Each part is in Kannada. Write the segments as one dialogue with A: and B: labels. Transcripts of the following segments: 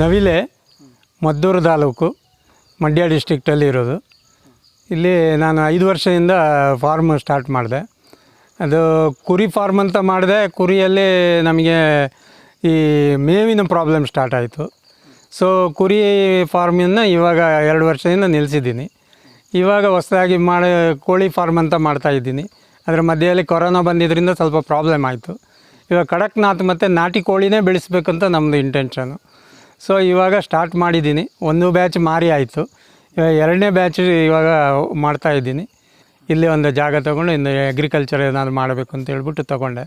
A: ನವಿಲೆ ಮದ್ದೂರು ತಾಲೂಕು ಮಂಡ್ಯ ಡಿಸ್ಟ್ರಿಕ್ಟಲ್ಲಿ ಇರೋದು. ಇಲ್ಲಿ ನಾನು 5 ವರ್ಷದಿಂದ ಫಾರ್ಮ್ ಸ್ಟಾರ್ಟ್ ಮಾಡಿದೆ. ಅದು ಕುರಿ ಫಾರ್ಮ್ ಅಂತ ಮಾಡಿದೆ. ಕುರಿಯಲ್ಲಿ ನಮಗೆ ಈ ಮೇವಿನ ಪ್ರಾಬ್ಲಮ್ ಸ್ಟಾರ್ಟ್ ಆಯಿತು. ಸೊ ಕುರಿ ಫಾರ್ಮನ್ನು ಇವಾಗ 2 ವರ್ಷದಿಂದ ನಿಲ್ಲಿಸಿದ್ದೀನಿ. ಇವಾಗ ಹೊಸದಾಗಿ ಕೋಳಿ ಫಾರ್ಮ್ ಅಂತ ಮಾಡ್ತಾಯಿದ್ದೀನಿ. ಅದರ ಮಧ್ಯದಲ್ಲಿ ಕೊರೋನಾ ಬಂದಿದ್ದರಿಂದ ಸ್ವಲ್ಪ ಪ್ರಾಬ್ಲಮ್ ಆಯಿತು. ಇವಾಗ ಕಡಕ್ನಾಥ್ ಮತ್ತು ನಾಟಿ ಕೋಳಿನೇ ಬೆಳೆಸ್ಬೇಕಂತ ನಮ್ಮದು ಇಂಟೆನ್ಷನು. ಸೊ ಇವಾಗ ಸ್ಟಾರ್ಟ್ ಮಾಡಿದ್ದೀನಿ. 1 ಬ್ಯಾಚ್ ಮಾರಿ ಆಯಿತು. ಇವಾಗ 2ನೇ ಬ್ಯಾಚ್ ಇವಾಗ ಮಾಡ್ತಾಯಿದ್ದೀನಿ. ಇಲ್ಲಿ ಒಂದು ಜಾಗ ತೊಗೊಂಡು ಇನ್ನು ಅಗ್ರಿಕಲ್ಚರ್ ಏನಾದ್ರು ಮಾಡಬೇಕು ಅಂತ ಹೇಳ್ಬಿಟ್ಟು ತೊಗೊಂಡೆ.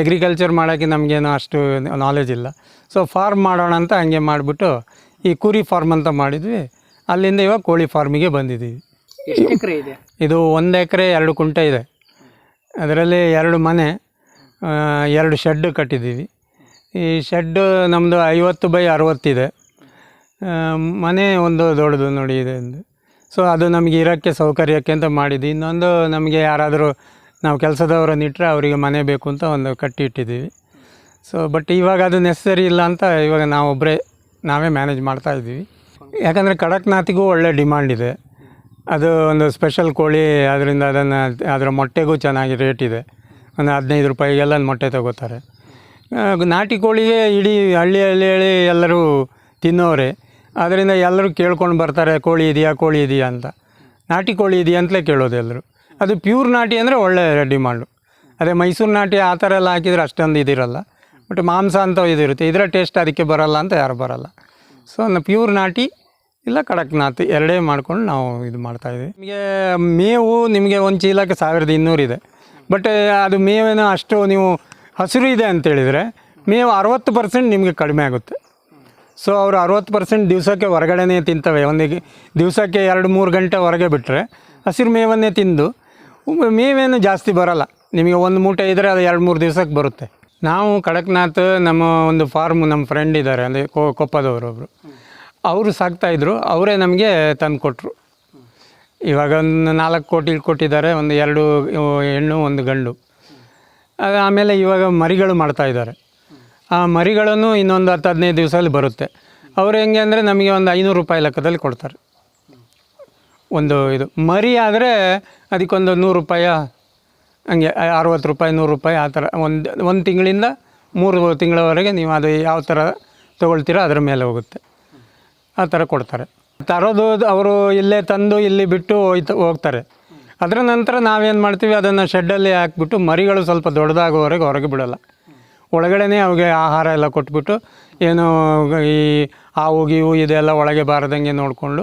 A: ಅಗ್ರಿಕಲ್ಚರ್ ಮಾಡೋಕ್ಕೆ ನಮಗೇನು ಅಷ್ಟು ನಾಲೆಜ್ ಇಲ್ಲ. ಸೊ ಫಾರ್ಮ್ ಮಾಡೋಣ ಅಂತ ಹಂಗೆ ಮಾಡಿಬಿಟ್ಟು ಈ ಕುರಿ ಫಾರ್ಮ್ ಅಂತ ಮಾಡಿದ್ವಿ. ಅಲ್ಲಿಂದ ಇವಾಗ ಕೋಳಿ ಫಾರ್ಮಿಗೆ ಬಂದಿದ್ದೀವಿ.
B: ಎಷ್ಟು ಎಕರೆ ಇದೆ?
A: ಇದು 1 ಎಕರೆ 2 ಕುಂಟೆ ಇದೆ. ಅದರಲ್ಲಿ 2 ಮನೆ, 2 ಶೆಡ್ ಕಟ್ಟಿದ್ದೀವಿ. ಈ ಶೆಡ್ಡು ನಮ್ಮದು 50x60 ಇದೆ. ಮನೆ ಒಂದು ದೊಡ್ಡದು ನೋಡಿ ಇದೆ. ಸೊ ಅದು ನಮಗೆ ಇರೋಕ್ಕೆ ಸೌಕರ್ಯಕ್ಕೆ ಅಂತ ಮಾಡಿದ್ವಿ. ಇನ್ನೊಂದು ನಮಗೆ ಯಾರಾದರೂ ನಾವು ಕೆಲಸದವರನ್ನು ಇಟ್ಟರೆ ಅವರಿಗೆ ಮನೆ ಬೇಕು ಅಂತ ಒಂದು ಕಟ್ಟಿ ಇಟ್ಟಿದ್ದೀವಿ. ಸೊ ಬಟ್ ಇವಾಗ ಅದು ನೆಸಸರಿ ಇಲ್ಲ ಅಂತ ಇವಾಗ ನಾವೇ ಮ್ಯಾನೇಜ್ ಮಾಡ್ತಾಯಿದ್ದೀವಿ. ಯಾಕಂದರೆ ಕಡಕ್ನಾಥಿಗೂ ಒಳ್ಳೆ ಡಿಮಾಂಡ್ ಇದೆ. ಅದು ಒಂದು ಸ್ಪೆಷಲ್ ಕೋಳಿ, ಅದರಿಂದ ಅದರ ಮೊಟ್ಟೆಗೂ ಚೆನ್ನಾಗಿ ರೇಟ್ ಇದೆ. ಒಂದು 15 ರೂಪಾಯಿಗೆಲ್ಲ ಮೊಟ್ಟೆ ತಗೋತಾರೆ. ನಾಟಿ ಕೋಳಿಗೆ ಇಡೀ ಹಳ್ಳಿ ಎಲ್ಲರೂ ತಿನ್ನೋರೆ. ಅದರಿಂದ ಎಲ್ಲರೂ ಕೇಳ್ಕೊಂಡು ಬರ್ತಾರೆ, ಕೋಳಿ ಇದೆಯಾ ಅಂತ. ನಾಟಿ ಕೋಳಿ ಇದೆಯಾ ಅಂತಲೇ ಕೇಳೋದು ಎಲ್ಲರೂ. ಅದು ಪ್ಯೂರ್ ನಾಟಿ ಅಂದರೆ ಒಳ್ಳೆ ಡಿಮಾಂಡು. ಅದೇ ಮೈಸೂರು ನಾಟಿ ಆ ಥರ ಎಲ್ಲ ಹಾಕಿದರೆ ಅಷ್ಟೊಂದು ಇದಿರಲ್ಲ. ಬಟ್ ಮಾಂಸ ಅಂತ ಇದಿರುತ್ತೆ. ಇದರ ಟೇಸ್ಟ್ ಅದಕ್ಕೆ ಬರಲ್ಲ ಅಂತ ಯಾರು ಬರಲ್ಲ. ಸೊ ಪ್ಯೂರ್ ನಾಟಿ ಇಲ್ಲ ಕಡಕ್ನಾಥ್ ಎರಡೇ ಮಾಡ್ಕೊಂಡು ನಾವು ಇದು ಮಾಡ್ತಾಯಿದ್ದೀವಿ. ನಿಮಗೆ ಮೇವು ನಿಮಗೆ ಒಂದು ಚೀಲಕ್ಕೆ 1200 ಇದೆ. ಬಟ್ ಅದು ಮೇವೇನೋ ಅಷ್ಟು ನೀವು ಹಸಿರು ಇದೆ ಅಂತೇಳಿದರೆ ಮೇವು 60% ನಿಮಗೆ ಕಡಿಮೆ ಆಗುತ್ತೆ. ಸೊ ಅವರು 60% ದಿವಸಕ್ಕೆ ಹೊರಗಡೆನೇ ತಿಂತವೆ. ಒಂದು ದಿವಸಕ್ಕೆ 2-3 ಗಂಟೆ ಹೊರಗೆ ಬಿಟ್ಟರೆ ಹಸಿರು ಮೇವನ್ನೇ ತಿಂದು ಮೇವೇನು ಜಾಸ್ತಿ ಬರೋಲ್ಲ. ನಿಮಗೆ ಒಂದು ಮೂಟೆ ಇದ್ದರೆ ಅದು 2-3 ದಿವಸಕ್ಕೆ ಬರುತ್ತೆ. ನಾವು ಕಡಕ್ನಾಥ್ ನಮ್ಮ ಒಂದು ಫಾರ್ಮ್, ನಮ್ಮ ಫ್ರೆಂಡ್ ಇದ್ದಾರೆ, ಅಂದರೆ ಕೊಪ್ಪದವರೊಬ್ಬರು, ಅವರು ಸಾಕ್ತಾಯಿದ್ರು. ಅವರೇ ನಮಗೆ ತಂದು ಕೊಟ್ಟರು. ಇವಾಗ ಒಂದು 4 ಕೋಟಿ ಕೊಟ್ಟಿದ್ದಾರೆ. ಒಂದು 2 ಹೆಣ್ಣು 1 ಗಂಡು. ಆಮೇಲೆ ಇವಾಗ ಮರಿಗಳು ಮಾಡ್ತಾಯಿದ್ದಾರೆ. ಆ ಮರಿಗಳನ್ನು ಇನ್ನೊಂದು 10-15 ದಿವಸದಲ್ಲಿ ಬರುತ್ತೆ. ಅವರು ಹೆಂಗೆ ಅಂದರೆ ನಮಗೆ ಒಂದು 500 ರೂಪಾಯಿ ಲೆಕ್ಕದಲ್ಲಿ ಕೊಡ್ತಾರೆ. ಒಂದು ಇದು ಮರಿ ಆದರೆ ಅದಕ್ಕೊಂದು 100 ರೂಪಾಯಿ, ಹಂಗೆ 60 ರೂಪಾಯಿ 100 ರೂಪಾಯಿ ಆ ಥರ. ಒಂದು ತಿಂಗಳಿಂದ 3 ತಿಂಗಳವರೆಗೆ ನೀವು ಅದು ಯಾವ ಥರ ತೊಗೊಳ್ತೀರೋ ಅದರ ಮೇಲೆ ಹೋಗುತ್ತೆ. ಆ ಥರ ಕೊಡ್ತಾರೆ. ತರೋದು ಅವರು ಇಲ್ಲೇ ತಂದು ಇಲ್ಲಿ ಬಿಟ್ಟು ಹೋಗ್ತಾರೆ. ಅದರ ನಂತರ ನಾವೇನು ಮಾಡ್ತೀವಿ, ಅದನ್ನು ಶೆಡ್ಡಲ್ಲಿ ಹಾಕ್ಬಿಟ್ಟು ಮರಿಗಳು ಸ್ವಲ್ಪ ದೊಡ್ಡದಾಗೋವರೆಗೆ ಹೊರಗೆ ಬಿಡೋಲ್ಲ. ಒಳಗಡೆ ಅವಿಗೆ ಆಹಾರ ಎಲ್ಲ ಕೊಟ್ಬಿಟ್ಟು, ಏನು ಈ ಹಾವು ಗೀವು ಇದೆಲ್ಲ ಒಳಗೆ ಬಾರದಂಗೆ ನೋಡಿಕೊಂಡು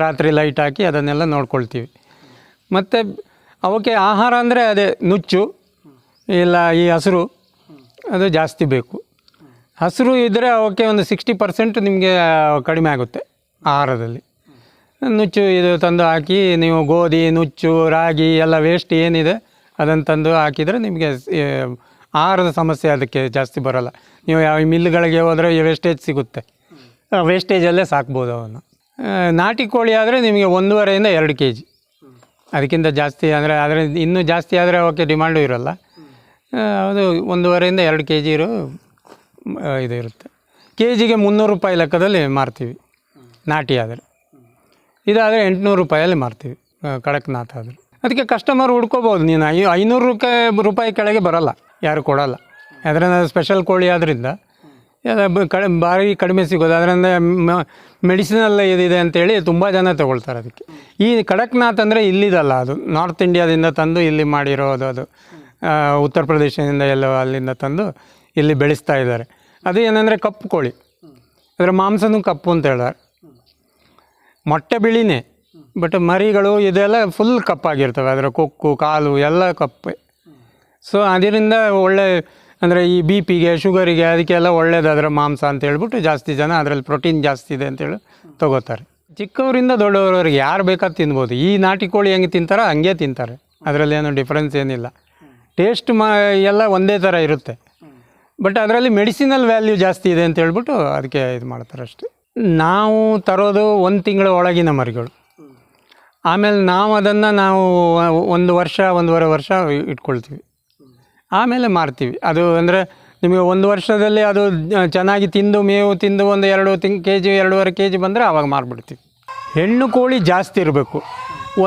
A: ರಾತ್ರಿ ಲೈಟ್ ಹಾಕಿ ಅದನ್ನೆಲ್ಲ ನೋಡ್ಕೊಳ್ತೀವಿ. ಮತ್ತು ಅವಕ್ಕೆ ಆಹಾರ ಅಂದರೆ ಅದೇ ನುಚ್ಚು ಇಲ್ಲ ಈ ಹಸಿರು, ಅದು ಜಾಸ್ತಿ ಬೇಕು. ಹಸಿರು ಇದ್ದರೆ ಅವಕ್ಕೆ ಒಂದು 60% ನಿಮಗೆ ಕಡಿಮೆ ಆಗುತ್ತೆ ಆಹಾರದಲ್ಲಿ. ನುಚ್ಚು ಇದು ತಂದು ಹಾಕಿ ನೀವು ಗೋಧಿ, ನುಚ್ಚು, ರಾಗಿ ಎಲ್ಲ ವೇಸ್ಟ್ ಏನಿದೆ ಅದನ್ನು ತಂದು ಹಾಕಿದರೆ ನಿಮಗೆ ಆಹಾರದ ಸಮಸ್ಯೆ ಅದಕ್ಕೆ ಜಾಸ್ತಿ ಬರೋಲ್ಲ. ನೀವು ಯಾವ ಮಿಲ್ಗಳಿಗೆ ಹೋದರೆ ವೇಸ್ಟೇಜ್ ಸಿಗುತ್ತೆ, ವೇಸ್ಟೇಜಲ್ಲೇ ಸಾಕ್ಬೋದು ಅವನ್ನು. ನಾಟಿ ಕೋಳಿ ಆದರೆ ನಿಮಗೆ 1.5 2 kg, ಅದಕ್ಕಿಂತ ಜಾಸ್ತಿ ಅಂದರೆ ಇನ್ನೂ ಜಾಸ್ತಿ ಆದರೆ ಅವಕ್ಕೆ ಡಿಮಾಂಡು ಇರೋಲ್ಲ. ಅದು 1.5 2 kg ಇದು ಇರುತ್ತೆ. ಕೆಜಿಗೆ 300 ರೂಪಾಯಿ ಲೆಕ್ಕದಲ್ಲಿ ಮಾರ್ತೀವಿ ನಾಟಿ ಆದರೆ. ಇದಾದರೆ 800 ರೂಪಾಯಲ್ಲಿ ಮಾರ್ತೀವಿ ಕಡಕ್ನಾಥ್ ಆದರೆ. ಅದಕ್ಕೆ ಕಸ್ಟಮರ್ ಹುಡ್ಕೋಬೋದು. ನೀನು 500 ರೂಪಾಯಿ ಕೆಳಗೆ ಬರೋಲ್ಲ, ಯಾರು ಕೊಡೋಲ್ಲ. ಅದರಿಂದ ಸ್ಪೆಷಲ್ ಕೋಳಿ ಆದ್ದರಿಂದ ಭಾರಿ ಕಡಿಮೆ ಸಿಗೋದು. ಅದರಿಂದ ಮೆಡಿಸಿನಲ್ಲ ಇದಿದೆ ಅಂತೇಳಿ ತುಂಬ ಜನ ತೊಗೊಳ್ತಾರೆ. ಅದಕ್ಕೆ ಈ ಕಡಕ್ನಾಥ್ ಅಂದರೆ ಇಲ್ಲಿದಲ್ಲ, ಅದು ನಾರ್ತ್ ಇಂಡಿಯಾದಿಂದ ತಂದು ಇಲ್ಲಿ ಮಾಡಿರೋದು. ಅದು ಉತ್ತರ ಪ್ರದೇಶದಿಂದ ಎಲ್ಲ ಅಲ್ಲಿಂದ ತಂದು ಇಲ್ಲಿ ಬೆಳೆಸ್ತಾ ಇದ್ದಾರೆ. ಅದು ಏನಂದರೆ ಕಪ್ಪು ಕೋಳಿ, ಅದರ ಮಾಂಸನೂ ಕಪ್ಪು ಅಂತ ಹೇಳ್ತಾರೆ. ಮೊಟ್ಟೆ ಬಿಳಿನೇ, ಬಟ್ ಮರಿಗಳು ಇದೆಲ್ಲ ಫುಲ್ ಕಪ್ಪಾಗಿರ್ತವೆ. ಅದರ ಕೊಕ್ಕು, ಕಾಲು ಎಲ್ಲ ಕಪ್ಪೆ. ಸೊ ಅದರಿಂದ ಒಳ್ಳೆ ಅಂದರೆ ಈ BP-ಗೆ, ಶುಗರಿಗೆ, ಅದಕ್ಕೆಲ್ಲ ಒಳ್ಳೇದು ಅದರ ಮಾಂಸ ಅಂತ ಹೇಳ್ಬಿಟ್ಟು ಜಾಸ್ತಿ ಜನ ಅದರಲ್ಲಿ ಪ್ರೋಟೀನ್ ಜಾಸ್ತಿ ಇದೆ ಅಂತೇಳಿ ತೊಗೋತಾರೆ. ಚಿಕ್ಕವರಿಂದ ದೊಡ್ಡವರವರೆಗೆ ಯಾರು ಬೇಕಾದ ತಿನ್ಬೋದು. ಈ ನಾಟಿ ಕೋಳಿ ಹೆಂಗೆ ತಿಂತಾರೋ ಹಂಗೆ ತಿಂತಾರೆ. ಅದರಲ್ಲಿ ಏನೋ ಡಿಫ್ರೆನ್ಸ್ ಏನಿಲ್ಲ. ಟೇಸ್ಟ್ ಎಲ್ಲ ಒಂದೇ ಥರ ಇರುತ್ತೆ. ಬಟ್ ಅದರಲ್ಲಿ ಮೆಡಿಸಿನಲ್ ವ್ಯಾಲ್ಯೂ ಜಾಸ್ತಿ ಇದೆ ಅಂತ ಹೇಳ್ಬಿಟ್ಟು ಅದಕ್ಕೆ ಇದು ಮಾಡ್ತಾರೆ ಅಷ್ಟೇ. ನಾವು ತರೋದು 1 ತಿಂಗಳ ಒಳಗಿನ ಮರಿಗಳು. ಆಮೇಲೆ ನಾವು ಅದನ್ನು 1 ವರ್ಷ 1.5 ವರ್ಷ ಇಟ್ಕೊಳ್ತೀವಿ. ಆಮೇಲೆ ಮಾರ್ತೀವಿ. ಅದು ಅಂದರೆ ನಿಮಗೆ ಒಂದು ವರ್ಷದಲ್ಲಿ ಅದು ಚೆನ್ನಾಗಿ ತಿಂದು ಮೇವು ತಿಂದು ಒಂದು 2 ಕೆಜಿ 2.5 ಕೆಜಿ ಬಂದರೆ ಆವಾಗ ಮಾರ್ಬಿಡ್ತೀವಿ. ಹೆಣ್ಣು ಕೋಳಿ ಜಾಸ್ತಿ ಇರಬೇಕು.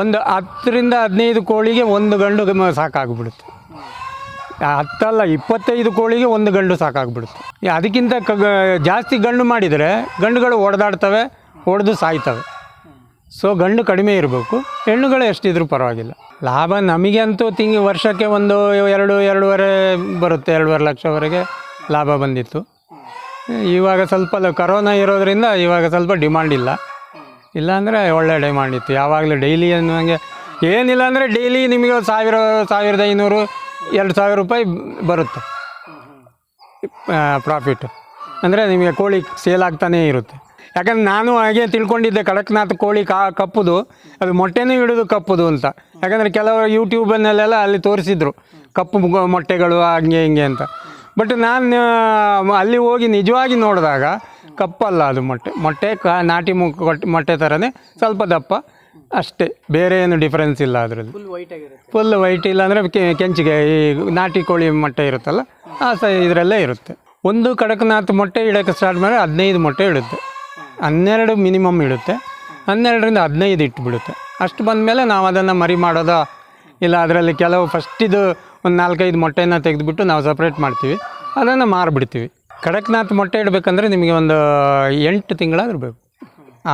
A: ಒಂದು 10ರಿಂದ 15 ಕೋಳಿಗೆ ಒಂದು ಗಂಡು ಸಾಕಾಗ್ಬಿಡುತ್ತೆ. 10 ಅಲ್ಲ 25 ಕೋಳಿಗೆ ಒಂದು ಗಂಡು ಸಾಕಾಗ್ಬಿಡುತ್ತೆ. ಅದಕ್ಕಿಂತ ಜಾಸ್ತಿ ಗಂಡು ಮಾಡಿದರೆ ಗಂಡುಗಳು ಹೊಡೆದಾಡ್ತವೆ, ಹೊಡೆದು ಸಾಯ್ತವೆ. ಸೊ ಗಂಡು ಕಡಿಮೆ ಇರಬೇಕು, ಹೆಣ್ಣುಗಳು ಎಷ್ಟಿದ್ರೂ ಪರವಾಗಿಲ್ಲ. ಲಾಭ ನಮಗೆ ಅಂತೂ ವರ್ಷಕ್ಕೆ ಒಂದು 2-2.5 ಬರುತ್ತೆ, 2.5 ಲಕ್ಷವರೆಗೆ ಲಾಭ ಬಂದಿತ್ತು. ಇವಾಗ ಸ್ವಲ್ಪ ಕರೋನಾ ಇರೋದರಿಂದ ಇವಾಗ ಸ್ವಲ್ಪ ಡಿಮಾಂಡ್ ಇಲ್ಲಾಂದರೆ ಒಳ್ಳೆ ಡಿಮಾಂಡ್ ಇತ್ತು. ಯಾವಾಗಲೂ ಡೈಲಿ ನನಗೆ ಏನಿಲ್ಲ ಅಂದರೆ ಡೈಲಿ ನಿಮಗೆ 1,500 2,000 ರೂಪಾಯಿ ಬರುತ್ತೆ ಪ್ರಾಫಿಟ್. ಅಂದರೆ ನಿಮಗೆ ಕೋಳಿ ಸೇಲ್ ಆಗ್ತಾನೇ ಇರುತ್ತೆ. ಯಾಕಂದ್ರೆ ನಾನು ಹಾಗೆ ತಿಳ್ಕೊಂಡಿದ್ದೆ ಕಡಕ್ನಾಥ್ ಕೋಳಿ ಕಪ್ಪುದು ಅದು ಮೊಟ್ಟೆನೂ ಇಡೋದು ಕಪ್ಪುದು ಅಂತ. ಯಾಕಂದರೆ ಕೆಲವರು ಯೂಟ್ಯೂಬನ್ನಲ್ಲೆಲ್ಲ ಅಲ್ಲಿ ತೋರಿಸಿದ್ರು ಕಪ್ಪು ಮೊಟ್ಟೆಗಳು ಹಂಗೆ ಹಿಂಗೆ ಅಂತ. ಬಟ್ ನಾನು ಅಲ್ಲಿ ಹೋಗಿ ನಿಜವಾಗಿ ನೋಡಿದಾಗ ಕಪ್ಪಲ್ಲ ಅದು ಮೊಟ್ಟೆ ನಾಟಿ ಮೊಟ್ಟೆ ಥರನೇ ಸ್ವಲ್ಪ ದಪ್ಪ ಅಷ್ಟೇ, ಬೇರೆ ಏನು ಡಿಫ್ರೆನ್ಸ್ ಇಲ್ಲ ಅದರಲ್ಲಿ. ಫುಲ್ ವೈಟ್ ಇಲ್ಲ ಅಂದರೆ ಕೆಂಚಿಗೆ ಈ ನಾಟಿ ಕೋಳಿ ಮೊಟ್ಟೆ ಇರುತ್ತಲ್ಲ ಇದರಲ್ಲೇ ಇರುತ್ತೆ. ಒಂದು ಕಡಕ್ನಾಥ್ ಮೊಟ್ಟೆ ಇಡೋಕ್ಕೆ ಸ್ಟಾರ್ಟ್ ಮಾಡಿ 15 ಮೊಟ್ಟೆ ಇಡುತ್ತೆ, 12 ಮಿನಿಮಮ್ ಇಡುತ್ತೆ, 12ರಿಂದ 15 ಇಟ್ಟುಬಿಡುತ್ತೆ. ಅಷ್ಟು ಬಂದಮೇಲೆ ನಾವು ಅದನ್ನು ಮರಿ ಮಾಡೋದು ಇಲ್ಲ, ಅದರಲ್ಲಿ ಕೆಲವು ಫಸ್ಟಿದು ಒಂದು 4-5 ಮೊಟ್ಟೆಯನ್ನು ತೆಗೆದುಬಿಟ್ಟು ನಾವು ಸಪ್ರೇಟ್ ಮಾಡ್ತೀವಿ, ಅದನ್ನು ಮಾರಿಬಿಡ್ತೀವಿ. ಕಡಕ್ನಾಥ್ ಮೊಟ್ಟೆ ಇಡಬೇಕಂದ್ರೆ ನಿಮಗೆ ಒಂದು 8 ತಿಂಗಳಾದ್ರೂ ಬೇಕು,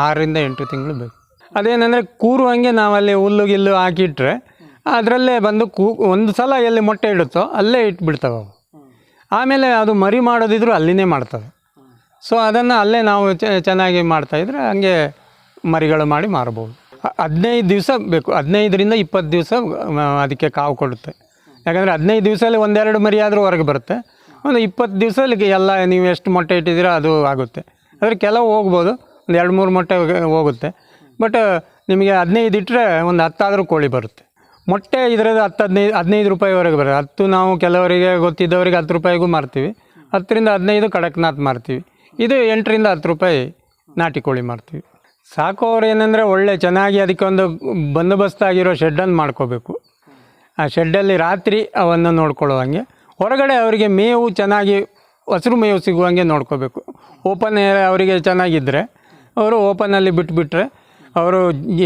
A: 6ರಿಂದ 8 ತಿಂಗಳು ಬೇಕು. ಅದೇನೆಂದರೆ ಕೂರುವಂಗೆ ನಾವಲ್ಲಿ ಹುಲ್ಲು ಗಿಲ್ಲು ಹಾಕಿಟ್ರೆ ಅದರಲ್ಲೇ ಬಂದು ಒಂದು ಸಲ ಎಲ್ಲಿ ಮೊಟ್ಟೆ ಇಡುತ್ತೋ ಅಲ್ಲೇ ಇಟ್ಬಿಡ್ತವೆ ಅವು. ಆಮೇಲೆ ಅದು ಮರಿ ಮಾಡೋದಿದ್ರು ಅಲ್ಲಿನೇ ಮಾಡ್ತವೆ. ಸೊ ಅದನ್ನು ಅಲ್ಲೇ ನಾವು ಚೆನ್ನಾಗಿ ಮಾಡ್ತಾಯಿದ್ರೆ ಹಂಗೆ ಮರಿಗಳು ಮಾಡಿ ಮಾರ್ಬೋದು. 15 ದಿವಸ ಬೇಕು, 15ರಿಂದ 20 ದಿವಸ ಅದಕ್ಕೆ ಕಾವು ಕೊಡುತ್ತೆ. ಯಾಕಂದರೆ 15 ದಿವಸದಲ್ಲಿ 1-2 ಮರಿ ಆದರೂ ಹೊರಗೆ ಬರುತ್ತೆ. ಒಂದು 20 ದಿವಸದಲ್ಲಿ ಎಲ್ಲ ನೀವು ಎಷ್ಟು ಮೊಟ್ಟೆ ಇಟ್ಟಿದ್ದೀರೋ ಅದು ಆಗುತ್ತೆ. ಆದರೆ ಕೆಲವು ಹೋಗ್ಬೋದು, ಒಂದು 2-3 ಮೊಟ್ಟೆ ಹೋಗುತ್ತೆ. ಬಟ್ ನಿಮಗೆ 15 ಇಟ್ಟರೆ ಒಂದು 10 ಆದರೂ ಕೋಳಿ ಬರುತ್ತೆ. ಮೊಟ್ಟೆ ಇದರದ್ದು 10-15 ರೂಪಾಯಿವರೆಗೆ ಬರುತ್ತೆ. 10 ನಾವು ಕೆಲವರಿಗೆ ಗೊತ್ತಿದ್ದವರಿಗೆ 10 ರೂಪಾಯಿಗೂ ಮಾರ್ತೀವಿ, 10ರಿಂದ 15 ಕಡಕ್ನಾಥ್ ಮಾರ್ತೀವಿ. ಇದು 8ರಿಂದ 10 ರೂಪಾಯಿ ನಾಟಿ ಕೋಳಿ ಮಾರ್ತೀವಿ. ಸಾಕೋರು ಏನಂದರೆ ಒಳ್ಳೆ ಚೆನ್ನಾಗಿ ಅದಕ್ಕೆ ಒಂದು ಬಂದೋಬಸ್ತಾಗಿರೋ ಶೆಡ್ಡನ್ನು ಮಾಡ್ಕೋಬೇಕು. ಆ ಶೆಡ್ಡಲ್ಲಿ ರಾತ್ರಿ ಅವನ್ನು ನೋಡ್ಕೊಳ್ಳೋ ಹೊರಗಡೆ ಅವರಿಗೆ ಮೇವು ಚೆನ್ನಾಗಿ ಹಸಿರು ಮೇವು ಸಿಗುವಂಗೆ ನೋಡ್ಕೋಬೇಕು. ಓಪನ್ ಏರ್ ಅವರಿಗೆ ಚೆನ್ನಾಗಿದ್ದರೆ ಅವರು ಓಪನಲ್ಲಿ ಬಿಟ್ಟುಬಿಟ್ರೆ ಅವರು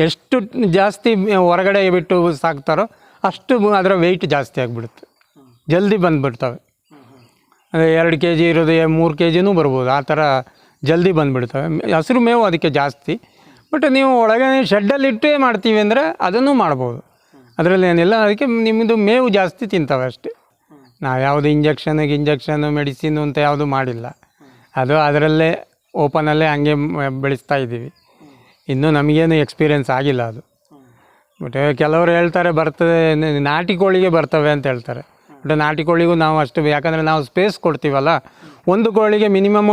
A: ಎಷ್ಟು ಜಾಸ್ತಿ ಹೊರಗಡೆ ಬಿಟ್ಟು ಸಾಕ್ತಾರೋ ಅಷ್ಟು ಅದರ ವೆಯ್ಟ್ ಜಾಸ್ತಿ ಆಗಿಬಿಡುತ್ತೆ, ಜಲ್ದಿ ಬಂದುಬಿಡ್ತವೆ. ಅದೇ 2 ಕೆ ಜಿ ಇರೋದು 3 ಕೆ ಜಿನೂ ಬರ್ಬೋದು, ಆ ಥರ ಜಲ್ದಿ ಬಂದುಬಿಡ್ತವೆ. ಹಸಿರು ಮೇವು ಅದಕ್ಕೆ ಜಾಸ್ತಿ. ಬಟ್ ನೀವು ಒಳಗೆ ಶೆಡ್ಡಲ್ಲಿಟ್ಟೇ ಮಾಡ್ತೀವಿ ಅಂದರೆ ಅದನ್ನು ಮಾಡ್ಬೋದು, ಅದರಲ್ಲಿ ಏನಿಲ್ಲ. ಅದಕ್ಕೆ ನಿಮ್ಮದು ಮೇವು ಜಾಸ್ತಿ ತಿಂತವೆ ಅಷ್ಟೇ. ನಾವು ಯಾವುದು ಇಂಜೆಕ್ಷನು ಮೆಡಿಸಿನು ಅಂತ ಯಾವುದು ಮಾಡಿಲ್ಲ, ಅದು ಅದರಲ್ಲೇ ಓಪನಲ್ಲೇ ಹಂಗೆ ಬೆಳೆಸ್ತಾ ಇದ್ದೀವಿ. ಇನ್ನೂ ನಮಗೇನು ಎಕ್ಸ್ಪೀರಿಯೆನ್ಸ್ ಆಗಿಲ್ಲ ಅದು. ಬಟ್ ಕೆಲವರು ಹೇಳ್ತಾರೆ ಬರ್ತದೆ, ನಾಟಿ ಕೋಳಿಗೆ ಬರ್ತವೆ ಅಂತ ಹೇಳ್ತಾರೆ. ಬಟ್ ನಾಟಿ ಕೋಳಿಗೂ ನಾವು ಅಷ್ಟು, ಯಾಕಂದರೆ ನಾವು ಸ್ಪೇಸ್ ಕೊಡ್ತೀವಲ್ಲ, ಒಂದು ಕೋಳಿಗೆ ಮಿನಿಮಮ್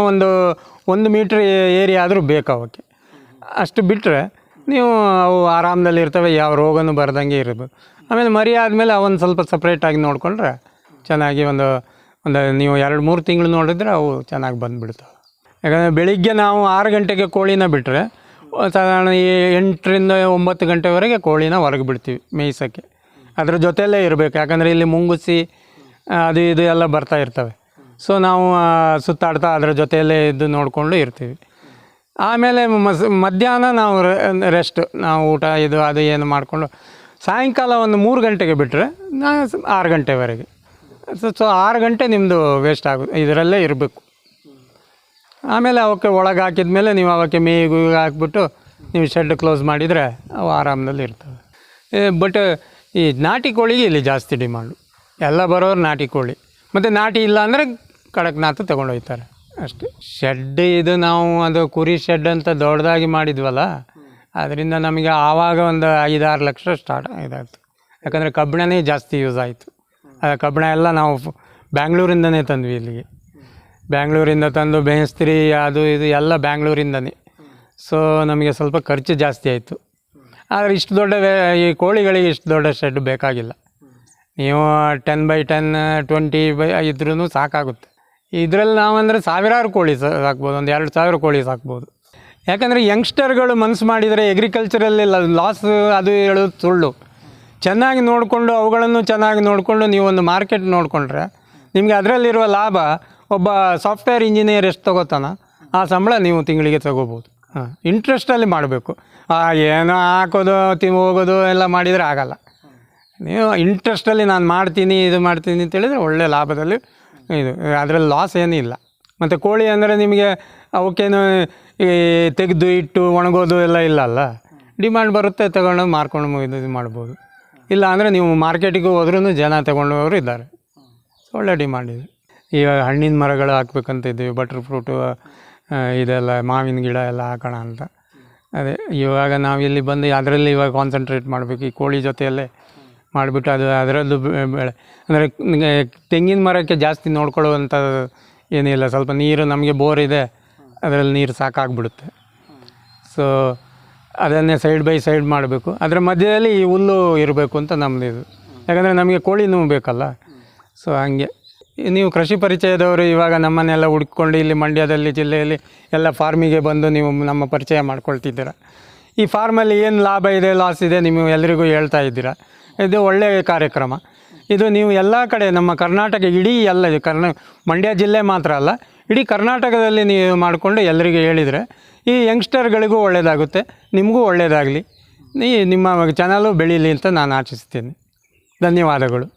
A: ಒಂದು ಮೀಟ್ರ್ ಏರಿಯಾ ಆದರೂ ಬೇಕು ಅವಕ್ಕೆ. ಅಷ್ಟು ಬಿಟ್ಟರೆ ನೀವು ಅವು ಆರಾಮದಲ್ಲಿ ಇರ್ತವೆ, ಯಾವ ರೋಗನೂ ಬರ್ದಂಗೆ ಇರಬೇಕು. ಆಮೇಲೆ ಮರಿ ಆದಮೇಲೆ ಅವನ್ನ ಸ್ವಲ್ಪ ಸಪ್ರೇಟಾಗಿ ನೋಡಿಕೊಂಡ್ರೆ ಚೆನ್ನಾಗಿ ಒಂದು ನೀವು 2-3 ತಿಂಗಳು ನೋಡಿದರೆ ಅವು ಚೆನ್ನಾಗಿ ಬಂದುಬಿಡ್ತವೆ. ಯಾಕಂದರೆ ಬೆಳಿಗ್ಗೆ ನಾವು 6 ಗಂಟೆಗೆ ಕೋಳಿನ ಬಿಟ್ಟರೆ ಸಾಧಾರಣ 8ರಿಂದ 9 ಗಂಟೆವರೆಗೆ ಕೋಳಿನ ಹೊರಗೆ ಬಿಡ್ತೀವಿ ಮೇಯ್ಸೋಕ್ಕೆ. ಅದ್ರ ಜೊತೆಯಲ್ಲೇ ಇರಬೇಕು, ಯಾಕಂದರೆ ಇಲ್ಲಿ ಮುಂಗುಸಿ ಅದು ಇದು ಎಲ್ಲ ಬರ್ತಾ ಇರ್ತವೆ. ಸೊ ನಾವು ಸುತ್ತಾಡ್ತಾ ಅದರ ಜೊತೆಯಲ್ಲೇ ಇದ್ದು ನೋಡಿಕೊಂಡು ಇರ್ತೀವಿ. ಆಮೇಲೆ ಮಧ್ಯಾಹ್ನ ನಾವು ರೆಸ್ಟ್, ನಾವು ಊಟ ಇದು ಅದು ಏನು ಮಾಡಿಕೊಂಡು ಸಾಯಂಕಾಲ ಒಂದು 3 ಗಂಟೆಗೆ ಬಿಟ್ಟರೆ 6 ಗಂಟೆವರೆಗೆ. ಸೊ 6 ಗಂಟೆ ನಿಮ್ಮದು ವೇಸ್ಟ್ ಆಗುತ್ತೆ, ಇದರಲ್ಲೇ ಇರಬೇಕು. ಆಮೇಲೆ ಅವಕ್ಕೆ ಒಳಗೆ ಹಾಕಿದ್ಮೇಲೆ ನೀವು ಅವಕ್ಕೆ ಮೇಯ್ಗೂ ಹಾಕ್ಬಿಟ್ಟು ನೀವು ಶೆಡ್ ಕ್ಲೋಸ್ ಮಾಡಿದರೆ ಅವು ಆರಾಮದಲ್ಲಿ ಇರ್ತವೆ. ಬಟ್ ಈ ನಾಟಿ ಕೋಳಿಗೆ ಇಲ್ಲಿ ಜಾಸ್ತಿ ಡಿಮಾಂಡು, ಎಲ್ಲ ಬರೋರು ನಾಟಿ ಕೋಳಿ. ಮತ್ತು ನಾಟಿ ಇಲ್ಲ ಅಂದರೆ ಕಡಕ್ನಾಥ್ ತೊಗೊಂಡೋಗ್ತಾರೆ ಅಷ್ಟೇ. ಶೆಡ್ ಇದು ನಾವು ಅದು ಕುರಿ ಶೆಡ್ ಅಂತ ದೊಡ್ಡದಾಗಿ ಮಾಡಿದ್ವಲ್ಲ, ಅದರಿಂದ ನಮಗೆ ಆವಾಗ ಒಂದು 5-6 ಲಕ್ಷ ಸ್ಟಾರ್ಟ್ ಇದಾಯಿತು. ಯಾಕಂದರೆ ಕಬ್ಬಿಣನೇ ಜಾಸ್ತಿ ಯೂಸ್ ಆಯಿತು. ಕಬ್ಬಿಣ ಎಲ್ಲ ನಾವು ಬ್ಯಾಂಗ್ಳೂರಿಂದನೇ ತಂದ್ವಿ ಇಲ್ಲಿಗೆ. ಬ್ಯಾಂಗ್ಳೂರಿಂದ ತಂದು ಬೇಯಿಸ್ತ್ರಿ ಅದು ಇದು ಎಲ್ಲ ಬ್ಯಾಂಗ್ಳೂರಿಂದನೇ. ಸೊ ನಮಗೆ ಸ್ವಲ್ಪ ಖರ್ಚು ಜಾಸ್ತಿ ಆಯಿತು. ಆದರೆ ಇಷ್ಟು ದೊಡ್ಡ ಈ ಕೋಳಿಗಳಿಗೆ ಇಷ್ಟು ದೊಡ್ಡ ಶೆಡ್ ಬೇಕಾಗಿಲ್ಲ. ನೀವು 10x10 20 ಇದ್ರೂ ಸಾಕಾಗುತ್ತೆ. ಇದರಲ್ಲಿ ನಾವಂದರೆ ಸಾವಿರಾರು ಕೋಳಿ ಸಾಕ್ಬೋದು, ಒಂದು 2,000 ಕೋಳಿ ಸಾಕ್ಬೋದು. ಯಾಕಂದರೆ ಯಂಗ್ಸ್ಟರ್ಗಳು ಮನಸ್ಸು ಮಾಡಿದರೆ ಎಗ್ರಿಕಲ್ಚರಲ್ಲಿ ಲಾಸ್ ಅದು ಹೇಳೋದು ಸುಳ್ಳು. ಚೆನ್ನಾಗಿ ನೋಡಿಕೊಂಡು ಅವುಗಳನ್ನು ಚೆನ್ನಾಗಿ ನೋಡಿಕೊಂಡು ನೀವೊಂದು ಮಾರ್ಕೆಟ್ ನೋಡಿಕೊಂಡ್ರೆ ನಿಮಗೆ ಅದರಲ್ಲಿರುವ ಲಾಭ ಒಬ್ಬ ಸಾಫ್ಟ್ವೇರ್ ಇಂಜಿನಿಯರ್ ಎಷ್ಟು ತೊಗೋತಾನ ಆ ಸಂಬಳ ನೀವು ತಿಂಗಳಿಗೆ ತಗೋಬೋದು. ಇಂಟ್ರೆಸ್ಟಲ್ಲಿ ಮಾಡಬೇಕು. ಏನೋ ಹಾಕೋದು ಹೋಗೋದು ಎಲ್ಲ ಮಾಡಿದರೆ ಆಗಲ್ಲ. ನೀವು ಇಂಟ್ರೆಸ್ಟಲ್ಲಿ ನಾನು ಮಾಡ್ತೀನಿ ಇದು ಮಾಡ್ತೀನಿ ಅಂತ ಹೇಳಿದರೆ ಒಳ್ಳೆ ಲಾಭದಲ್ಲಿ ಇದು, ಅದರಲ್ಲಿ ಲಾಸ್ ಏನಿಲ್ಲ. ಮತ್ತು ಕೋಳಿ ಅಂದರೆ ನಿಮಗೆ ಅವಕ್ಕೇನು ಈ ತೆಗೆದು ಇಟ್ಟು ಒಣಗೋದು ಎಲ್ಲ ಇಲ್ಲ ಅಲ್ಲ, ಡಿಮ್ಯಾಂಡ್ ಬರುತ್ತೆ ತಗೊಂಡು ಮಾರ್ಕೊಂಡು ಇದು ಮಾಡ್ಬೋದು. ಇಲ್ಲ ಅಂದರೆ ನೀವು ಮಾರ್ಕೆಟಿಗೆ ಹೋದ್ರೂ ಜನ ತಗೊಂಡವರು ಇದ್ದಾರೆ, ಒಳ್ಳೆ ಡಿಮ್ಯಾಂಡ್ ಇದೆ. ಇವಾಗ ಹಣ್ಣಿನ ಮರಗಳು ಹಾಕ್ಬೇಕಂತ ಇದ್ದೀವಿ, ಬಟರ್ ಫ್ರೂಟು ಇದೆಲ್ಲ ಮಾವಿನ ಗಿಡ ಎಲ್ಲ ಹಾಕೋಣ ಅಂತ. ಅದೇ ಇವಾಗ ನಾವು ಇಲ್ಲಿ ಬಂದು ಅದರಲ್ಲಿ ಇವಾಗ ಕಾನ್ಸಂಟ್ರೇಟ್ ಮಾಡಬೇಕು. ಈ ಕೋಳಿ ಜೊತೆಯಲ್ಲೇ ಮಾಡಿಬಿಟ್ಟು ಅದರದ್ದು ಬೆಳೆ ಅಂದರೆ ತೆಂಗಿನ ಮರಕ್ಕೆ ಜಾಸ್ತಿ ನೋಡ್ಕೊಳ್ಳುವಂಥ ಏನಿಲ್ಲ. ಸ್ವಲ್ಪ ನೀರು ನಮಗೆ ಬೋರ್ ಇದೆ, ಅದರಲ್ಲಿ ನೀರು ಸಾಕಾಗ್ಬಿಡುತ್ತೆ. ಸೊ ಅದನ್ನೇ ಸೈಡ್ ಬೈ ಸೈಡ್ ಮಾಡಬೇಕು. ಅದರ ಮಧ್ಯದಲ್ಲಿ ಈ ಹುಲ್ಲು ಇರಬೇಕು ಅಂತ ನಮ್ಮದು ಇದು, ಯಾಕಂದರೆ ನಮಗೆ ಕೋಳಿನೂ ಬೇಕಲ್ಲ. ಸೊ ಹಾಗೆ ನೀವು ಕೃಷಿ ಪರಿಚಯದವರು ಇವಾಗ ನಮ್ಮನ್ನೆಲ್ಲ ಹುಡ್ಕೊಂಡು ಇಲ್ಲಿ ಮಂಡ್ಯದಲ್ಲಿ ಜಿಲ್ಲೆಯಲ್ಲಿ ಎಲ್ಲ ಫಾರ್ಮಿಗೆ ಬಂದು ನೀವು ನಮ್ಮ ಪರಿಚಯ ಮಾಡ್ಕೊಳ್ತಿದ್ದೀರ. ಈ ಫಾರ್ಮಲ್ಲಿ ಏನು ಲಾಭ ಇದೆ ಲಾಸ್ ಇದೆ ನೀವು ಎಲ್ಲರಿಗೂ ಹೇಳ್ತಾ ಇದ್ದೀರಾ. ಇದು ಒಳ್ಳೆಯ ಕಾರ್ಯಕ್ರಮ. ಇದು ನೀವು ಎಲ್ಲ ಕಡೆ ನಮ್ಮ ಕರ್ನಾಟಕ ಇಡೀ ಎಲ್ಲ ಮಂಡ್ಯ ಜಿಲ್ಲೆ ಮಾತ್ರ ಅಲ್ಲ, ಇಡೀ ಕರ್ನಾಟಕದಲ್ಲಿ ನೀವು ಮಾಡಿಕೊಂಡು ಎಲ್ಲರಿಗೂ ಹೇಳಿದರೆ ಈ ಯಂಗ್ಸ್ಟರ್ಗಳಿಗೂ ಒಳ್ಳೆಯದಾಗುತ್ತೆ, ನಿಮಗೂ ಒಳ್ಳೆಯದಾಗಲಿ, ನಿಮ್ಮ ಚಾನಲು ಬೆಳೀಲಿ ಅಂತ ನಾನು ಆಶಿಸ್ತೀನಿ. ಧನ್ಯವಾದಗಳು.